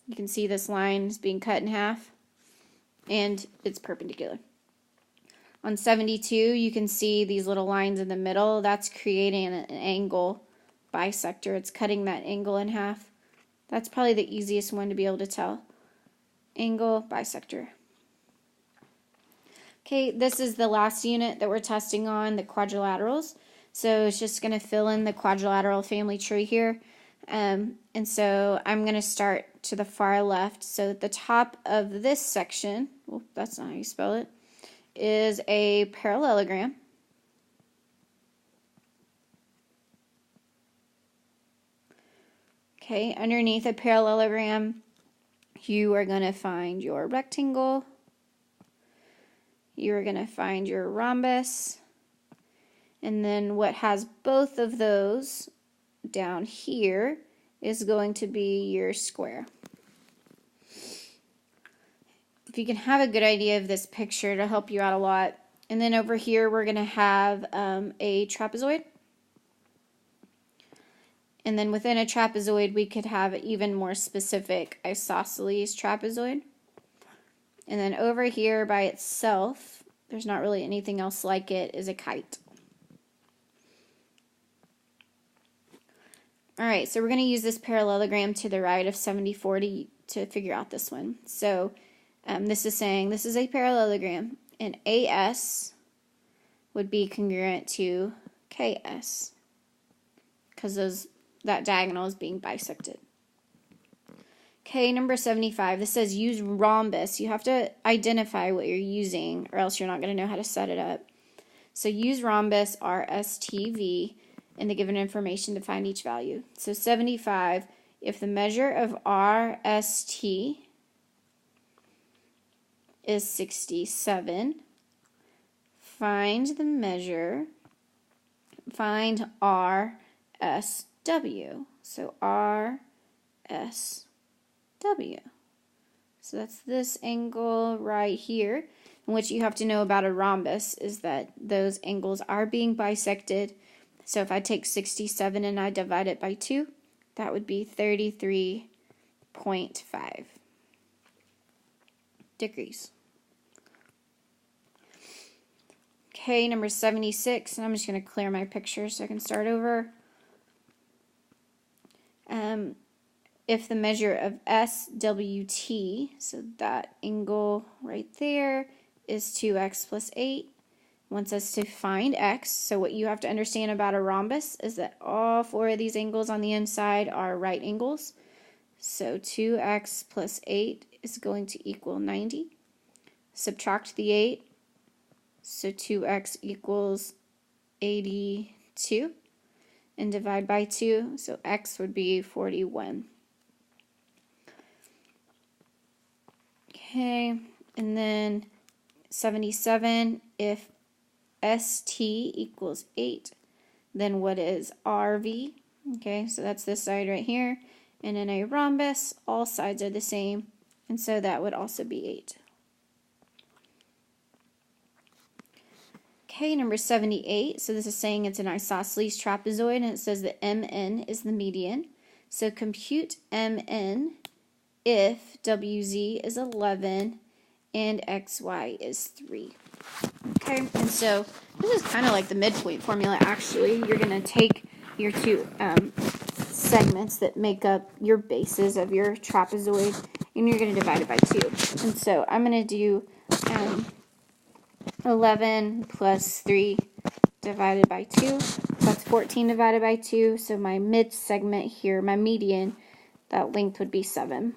You can see this line is being cut in half, and it's perpendicular. On 72, you can see these little lines in the middle. That's creating an angle bisector. It's cutting that angle in half. That's probably the easiest one to be able to tell. Angle bisector. Okay, this is the last unit that we're testing on, the quadrilaterals. So it's just going to fill in the quadrilateral family tree here. And so I'm going to start to the far left. So at the top of this section, well, that's not how you spell it, is a parallelogram. Okay, underneath a parallelogram, you are going to find your rectangle. You are going to find your rhombus. And then what has both of those down here is going to be your square. if you can have a good idea of this picture, it'll help you out a lot. And then over here, we're going to have a trapezoid. And then within a trapezoid, we could have an even more specific isosceles trapezoid. And then over here by itself, there's not really anything else like it, is a kite. Alright, so we're going to use this parallelogram to the right of 74 to figure out this one. So this is saying this is a parallelogram, and AS would be congruent to KS because that diagonal is being bisected. Okay, number 75. This says use rhombus. You have to identify what you're using or else you're not going to know how to set it up. So use rhombus RSTV in the given information to find each value. So 75, if the measure of RST is 67, find RSW. So RSW. So that's this angle right here. And what you have to know about a rhombus is that those angles are being bisected. So if I take 67 and I divide it by 2, that would be 33.5 degrees. Okay, number 76, and I'm just going to clear my picture so I can start over. If the measure of SWT, so that angle right there, is 2x plus 8, wants us to find x. So what you have to understand about a rhombus is that all 4 of these angles on the inside are right angles. So 2x plus 8 is going to equal 90. Subtract the 8, so 2x equals 82. And divide by 2, so x would be 41. Okay, and then 77, if ST equals 8, then what is RV? Okay, so that's this side right here. And in a rhombus, all sides are the same, and so that would also be 8. Okay, number 78, so this is saying it's an isosceles trapezoid, and it says that MN is the median. So compute MN if WZ is 11 and XY is 3. Okay, and so this is kind of like the midpoint formula, actually. You're going to take your two segments that make up your bases of your trapezoid, and you're going to divide it by 2. And so I'm going to do 11 plus 3 divided by 2. That's 14 divided by 2. So my mid segment here, my median, that length would be 7.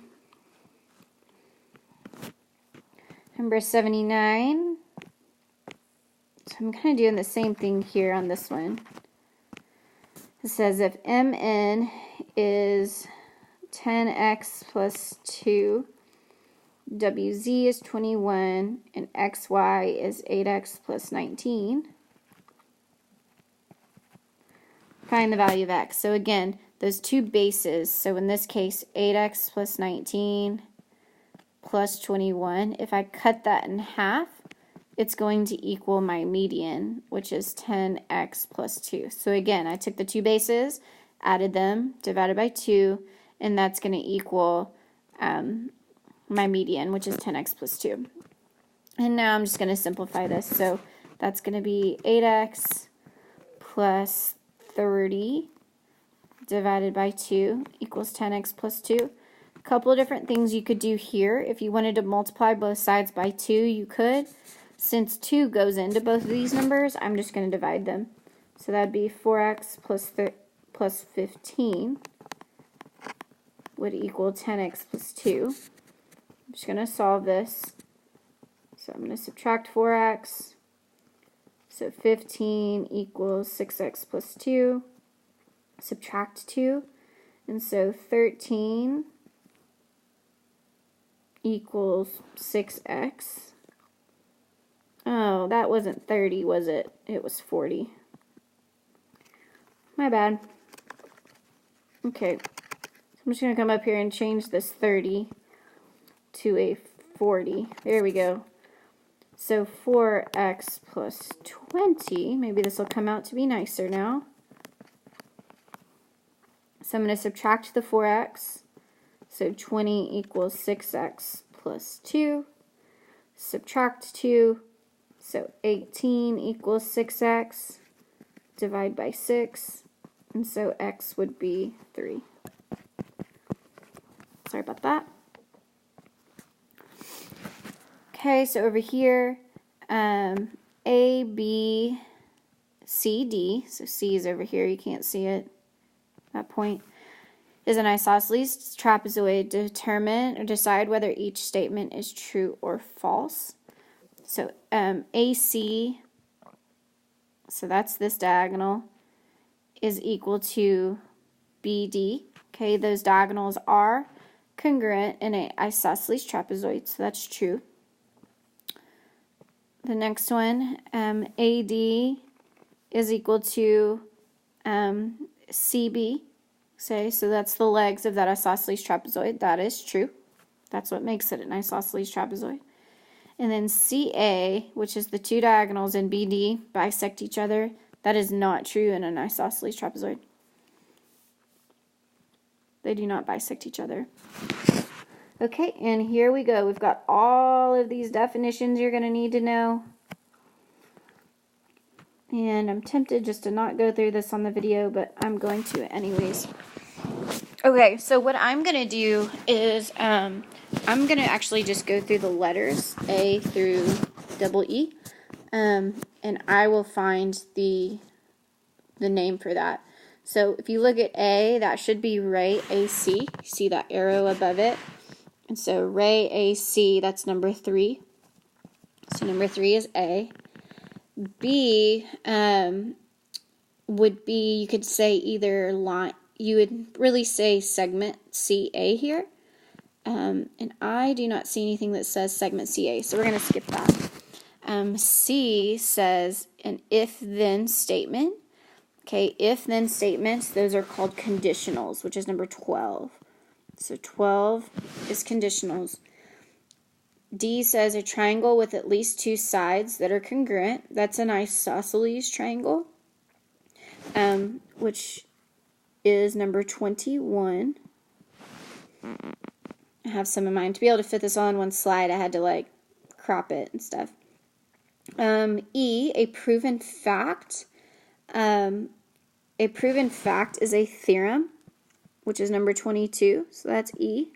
Number 79. So I'm kind of doing the same thing here on this one. It says if MN is 10x plus 2, WZ is 21, and XY is 8x plus 19. Find the value of x. So again, those two bases, so in this case, 8x plus 19 plus 21, if I cut that in half, it's going to equal my median, which is 10x plus 2. So again, I took the two bases, added them, divided by 2, and that's going to equal my median, which is 10x plus 2. And now I'm just going to simplify this. So that's going to be 8x plus 30 divided by 2 equals 10x plus 2. A couple of different things you could do here. If you wanted to multiply both sides by 2, you could. Since 2 goes into both of these numbers, I'm just going to divide them. So that'd be 4x plus 15 would equal 10x plus 2. I'm just going to solve this. So I'm going to subtract 4x. So 15 equals 6x plus 2. Subtract 2. And so 13 equals 6x. Oh, that wasn't 30, was it? It was 40. My bad. Okay. So I'm just going to come up here and change this 30 to a 40. There we go. So 4x plus 20, maybe this will come out to be nicer now. So I'm going to subtract the 4x. So 20 equals 6x plus 2. Subtract 2. So 18 equals 6x. Divide by 6. And so x would be 3. Sorry about that. Okay, so over here, A, B, C, D. So C is over here. You can't see it. That point is an isosceles trapezoid. Determine or decide whether each statement is true or false. So AC, so that's this diagonal, is equal to BD. Okay, those diagonals are congruent in an isosceles trapezoid, so that's true. The next one, AD is equal to CB. Okay, so that's the legs of that isosceles trapezoid. That is true. That's what makes it an isosceles trapezoid. And then CA, which is the two diagonals in BD, bisect each other. That is not true in an isosceles trapezoid. They do not bisect each other. Okay, and here we go. We've got all of these definitions you're going to need to know. And I'm tempted just to not go through this on the video, but I'm going to anyways. Okay, so what I'm going to do is I'm going to actually just go through the letters A through double E, and I will find the name for that. So if you look at A, that should be Ray AC. You see that arrow above it? And so Ray AC, that's number 3. So number 3 is A. B would be, you could say either line, you would really say segment CA here. And I do not see anything that says segment CA, so we're going to skip that. C says an if-then statement. Okay, if-then statements, those are called conditionals, which is number 12. So 12 is conditionals. D says a triangle with at least 2 sides that are congruent. That's an isosceles triangle, which is number 21. I have some in mind. To be able to fit this all in one slide, I had to crop it and stuff. E, a proven fact. A proven fact is a theorem, which is number 22. So that's E.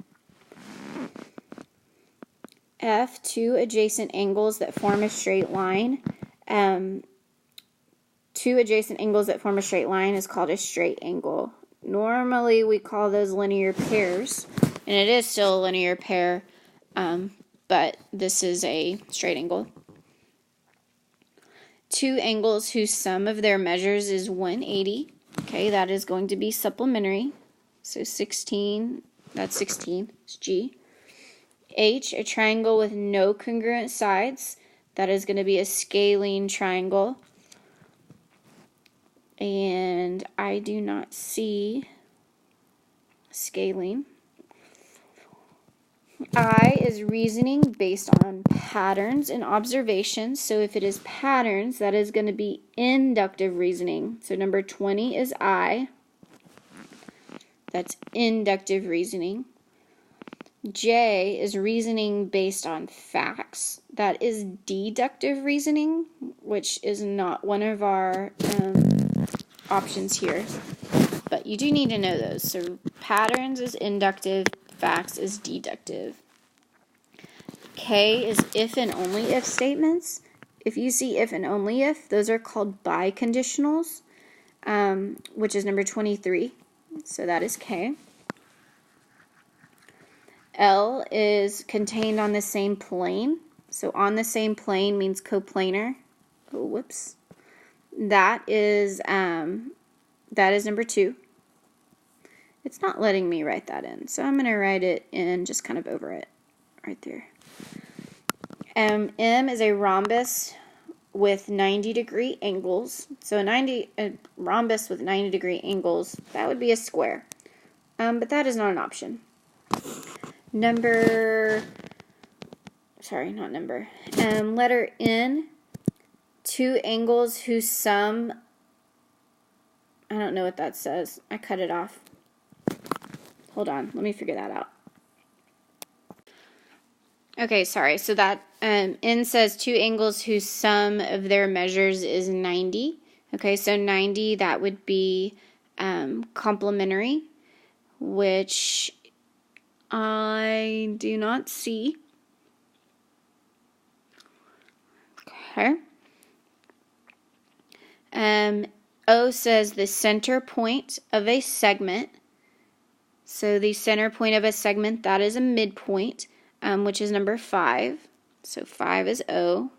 F, 2 adjacent angles that form a straight line. 2 adjacent angles that form a straight line is called a straight angle. Normally we call those linear pairs, and it is still a linear pair, but this is a straight angle. 2 angles whose sum of their measures is 180. Okay, that is going to be supplementary. So 16, that's 16, it's G. H, a triangle with no congruent sides. That is going to be a scalene triangle. And I do not see scalene. I is reasoning based on patterns and observations. So if it is patterns, that is going to be inductive reasoning. So number 20 is I. That's inductive reasoning. J is reasoning based on facts. That is deductive reasoning, which is not one of our options here. But you do need to know those. So patterns is inductive, facts is deductive. K is if and only if statements. If you see if and only if, those are called biconditionals, which is number 23. So that is K. L is contained on the same plane. So on the same plane means coplanar. Oh, whoops. That is number 2. It's not letting me write that in, so I'm going to write it in just kind of over it, right there. M is a rhombus with 90-degree angles. So a rhombus with 90-degree angles, that would be a square. But that is not an option. Number sorry, not number. Letter N, two angles whose sum, I don't know what that says. I cut it off. Hold on, let me figure that out. Okay, sorry. So that N says two angles whose sum of their measures is 90. Okay, so 90, that would be complementary, which I do not see. Okay. O says the center point of a segment. So the center point of a segment, that is a midpoint, which is number 5. So 5 is O.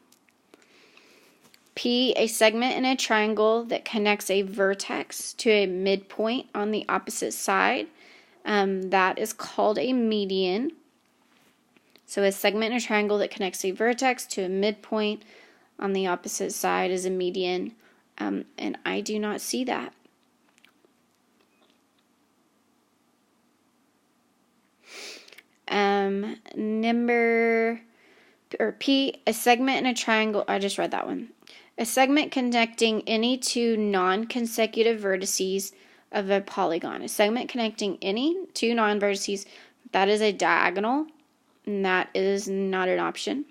P, a segment in a triangle that connects a vertex to a midpoint on the opposite side. That is called a median. So a segment in a triangle that connects a vertex to a midpoint on the opposite side is a median. And I do not see that. P, a segment in a triangle, I just read that one. A segment connecting any two non-consecutive vertices of a polygon. A segment connecting any two non-vertices, that is a diagonal, and that is not an option.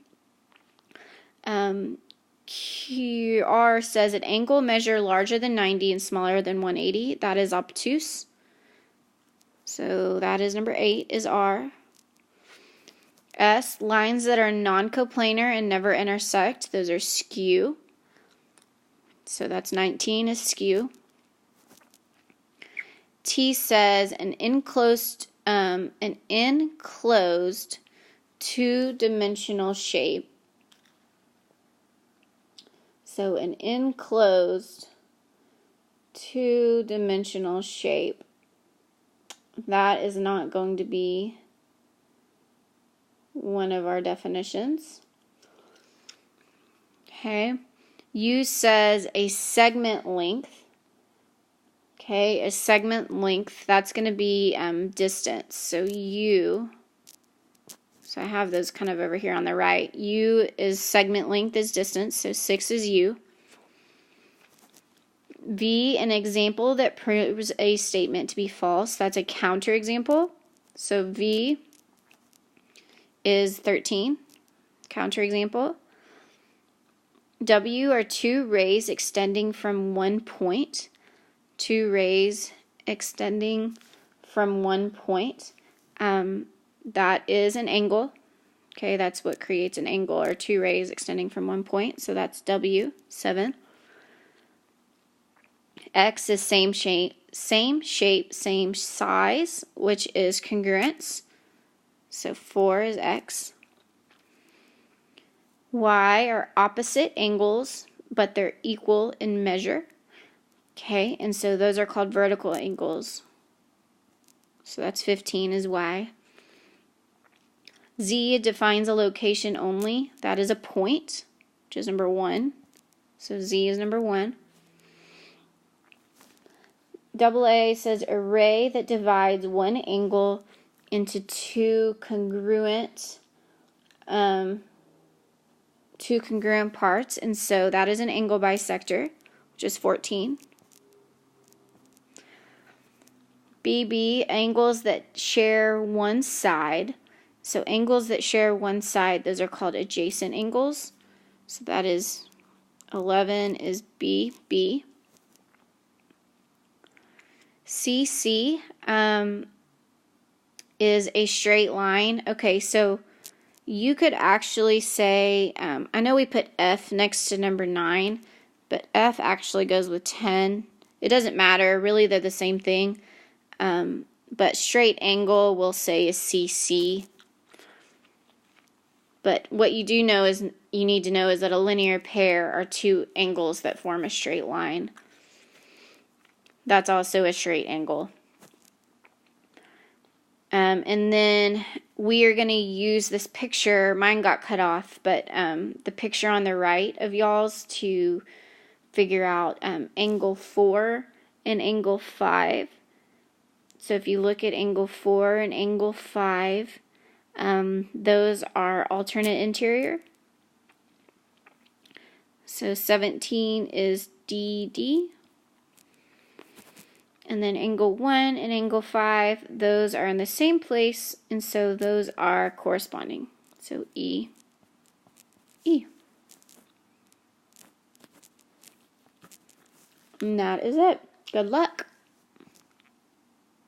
QR says an angle measure larger than 90 and smaller than 180, that is obtuse. So that is number 8 is R. S, lines that are non-coplanar and never intersect, those are skew. So that's 19 is skew. T says an enclosed two-dimensional shape. So an enclosed two-dimensional shape. That is not going to be one of our definitions. Okay. U says a segment length. Okay, a segment length, that's going to be distance. So U, so I have those kind of over here on the right. U is segment length is distance, so 6 is U. V, an example that proves a statement to be false. That's a counterexample. So V is 13, counterexample. W are two rays extending from one point. Two rays extending from one point. That is an angle. Okay, that's what creates an angle, or two rays extending from one point. So that's W, 7. X is same shape, same size, which is congruence. So 4 is X. Y are opposite angles, but they're equal in measure. Okay, and so those are called vertical angles. So that's 15 is Y. Z defines a location only. That is a point, which is number 1. So Z is number 1. AA says array that divides one angle into two congruent parts, and so that is an angle bisector, which is 14. BB, angles that share one side. So angles that share one side, those are called adjacent angles. So that is 11 is BB. CC is a straight line. Okay, so you could actually say, I know we put F next to number 9, but F actually goes with 10. It doesn't matter, really they're the same thing. But straight angle we'll say is CC. But what you do know is, you need to know is that a linear pair are two angles that form a straight line. That's also a straight angle. And then we are going to use this picture. Mine got cut off, but the picture on the right of y'all's to figure out angle 4 and angle 5. So if you look at angle 4 and angle 5, Those are alternate interior. So 17 is DD. And then angle 1 and angle 5, those are in the same place, and so those are corresponding. So E, E. And that is it. Good luck.